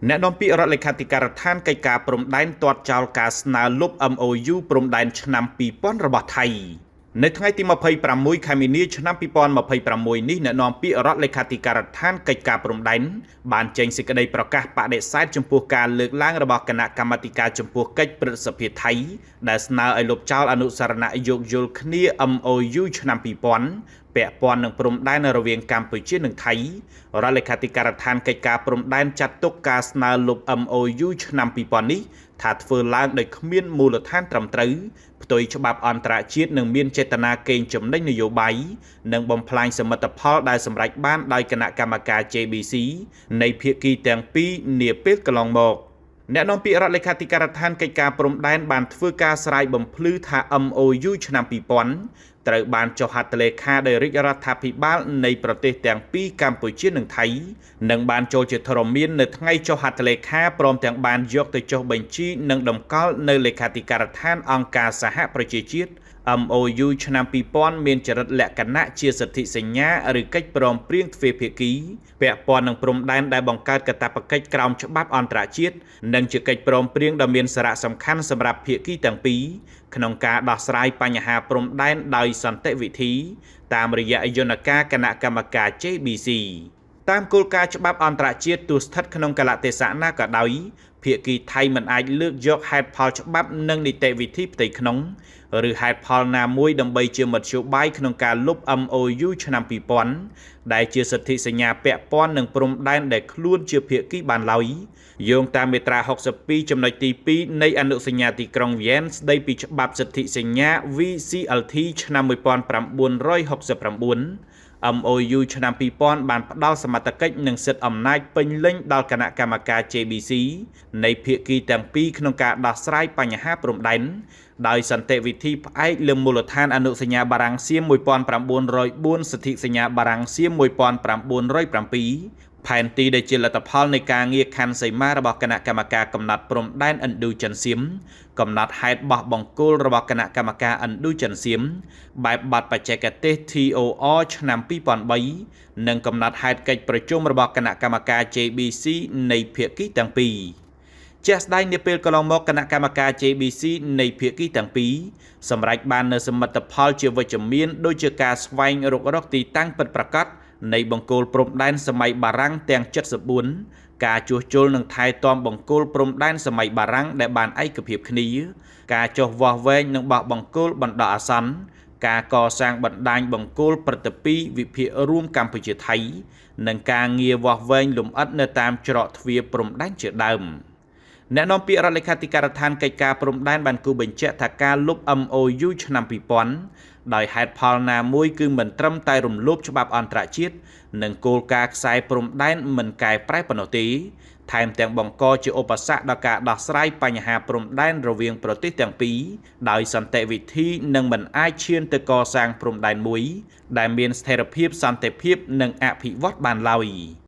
អ្នកនាំពាក្យរដ្ឋលេខាធិការដ្ឋានកិច្ចការព្រំដែនទាត់ចោលការស្នើលុប MOU ព្រំដែនឆ្នាំ2000របស់ថៃនៅថ្ងៃទី26 ខែមីនាឆ្នាំ2026នេះអ្នកនាំពាក្យរដ្ឋលេខាធិការដ្ឋានកិច្ចការព្រំដែនបានចេញសេចក្តីប្រកាសបដិសេធចំពោះការលើកឡើងរបស់គណៈកម្មាធិការចំពោះកិច្ចព្រឹទ្ធសភាថៃដែលស្នើឲ្យលុបចោលអនុស្សរណៈយោគយល់គ្នា MOU ឆ្នាំ2000ពាក់ព័ន្ធនឹងព្រំដែនរវាងកម្ពុជានិងថៃរដ្ឋលេខាធិការដ្ឋានកិច្ចការព្រំដែនចាត់ទុកការស្នើលុប MOU ឆ្នាំ2000នេះថាធ្វើឡើងដោយគ្មានមូលដ្ឋានត្រឹមត្រូវផ្ទុយច្បាប់អន្តរជាតិនិងមានចេតនាកេងចំណេញនយោបាយនិងបំផ្លាញសមិទ្ធផលដែលសម្រេចបានដោយគណៈកម្មការ JBC នៃភាគីទាំងពីរនាពេលកន្លងមកអ្នកនាំពាក្យរដ្ឋលេខាធិការដ្ឋានកិច្ចការព្រំដែនបានធ្វើការស្រាយបំភ្លឺថា MOU ឆ្នាំ2000ត្រូវបានចុះហត្ថលេខាដោយរាជរដ្ឋាភិបាលនៃប្រទេសទាំងពីរកម្ពុជានិងថៃនិងបានចូលជាធរមាននៅថ្ងៃចុះហត្ថលេខាព្រមទាំងបានយកទៅចុះបញ្ជីនិងតម្កល់នៅលេខាធិការដ្ឋានអង្គការសហប្រជាជាតិ MOU ឆ្នាំ2000មានចរិតលក្ខណៈជាសន្ធិសញ្ញាឬកិច្ចព្រមព្រៀងទ្វេភាគីពាក់ព័ន្ធនឹងព្រំដែនដែលបង្កើតកាតព្វកិច្ចក្រោមច្បាប់អន្តរជាតិនិងជាកិច្ចព្រមព្រៀងដ៏មានសារៈសំខាន់សម្រាប់ភាគីទាំងពីរក្នុងការដោះស្រាយបញ្ហាព្រំដែនដោយសន្តិវិធីតាមរយៈយន្តការគណៈកម្មការ JBC តាមគោលការណ៍ច្បាប់អន្តរជាតិទោះស្ថិតក្នុងកាលៈទេសៈណាក៏ដោយភាគីថៃមិនអាចលើកយកហេតុផលច្បាប់និងនីតិវិធីផ្ទៃក្នុងឬហេតុផលណាមួយដើម្បីជាមធ្យោបាយក្នុងការលុប MOU ឆ្នាំ2000ដែលជាសន្ធិសញ្ញាពាក់ព័ន្ធនឹងព្រំដែនដែលខ្លួនជាភាគីបានឡើយយោងតាមមាត្រា62ចំណុចទី2នៃអនុសញ្ញាទីក្រុងវៀនស្តីពីច្បាប់សន្ធិសញ្ញា VCLT ឆ្នាំ1969 MOU ឆ្នាំ2000បានផ្ដល់សមត្ថកិច្ចនិងសិទ្ធិអំណាចពេញលេញដល់គណៈកម្មការ JBC នៃភាគីទាំងពីរក្នុងការដោះស្រាយបញ្ហាព្រំដែនដោយសន្តិវិធីផ្អែកលើមូលដ្ឋានអនុសញ្ញាបារាំងសៀម1904សន្ធិសញ្ញាបារាំងសៀម1907ផែនទីដែលជាលទ្ធផលនៃការងារខណ្ឌសីមារបស់គណៈកម្មការកំណត់ព្រំដែនឥណ្ឌូចិនសៀមកំណត់ហេតុបោះបង្គោលរបស់គណៈកម្មការឥណ្ឌូចិនសៀមបែបបទបច្ចេកទេស TOR ឆ្នាំ2003និងកំណត់ហេតុកិច្ចប្រជុំរបស់គណៈកម្មការ JBC នៃភាគីទាំងពីរជាក់ស្ដែងនាពេលកន្លងមកគណៈកម្មការ JBC នៃភាគីទាំងពីរសម្រេចបាននូវសមិទ្ធផលជាវិជ្ជមានដូចជាការស្វែងរកទីតាំងពិតប្រាកដនៃបង្គោលព្រំដែនសម័យបារាំងទាំង74ការជួសជុលនិងថែទាំបង្គោលព្រំដែនសម័យបារាំងដែលបានឯកភាពគ្នាការចុះវាស់វែងនិងបោះបង្គោលបណ្ដោះអាសន្នការកសាងបណ្ដាញបង្គោលព្រឹត្តិពីរវិភាគរួមកម្ពុជាថៃនិងការងារវាស់វែងលម្អិតនៅតាមច្រកទ្វារព្រំដែនជាដើមអ្នកនាំពាក្យរដ្ឋលេខាធិការដ្ឋានកិច្ចការព្រំដែនបានគូបញ្ជាក់ថាការលុប MOU ឆ្នាំ2000ដោយហេតុផលណាមួយគឺមិនត្រឹមតែរំលោភច្បាប់អន្តរជាតិនិងគោលការណ៍ខ្សែព្រំដែនមិនកែប្រែប៉ុណ្ណោះទេថែមទាំងបង្កជាឧបសគ្គដល់ការដោះស្រាយបញ្ហាព្រំដែនរវាងប្រទេសទាំងពីរដោយសន្តិវិធីនិងមិនអាចឈានទៅកសាងព្រំដែនមួយដែលមានស្ថិរភាពសន្តិភាពនិងអភិវឌ្ឍបានឡើយ។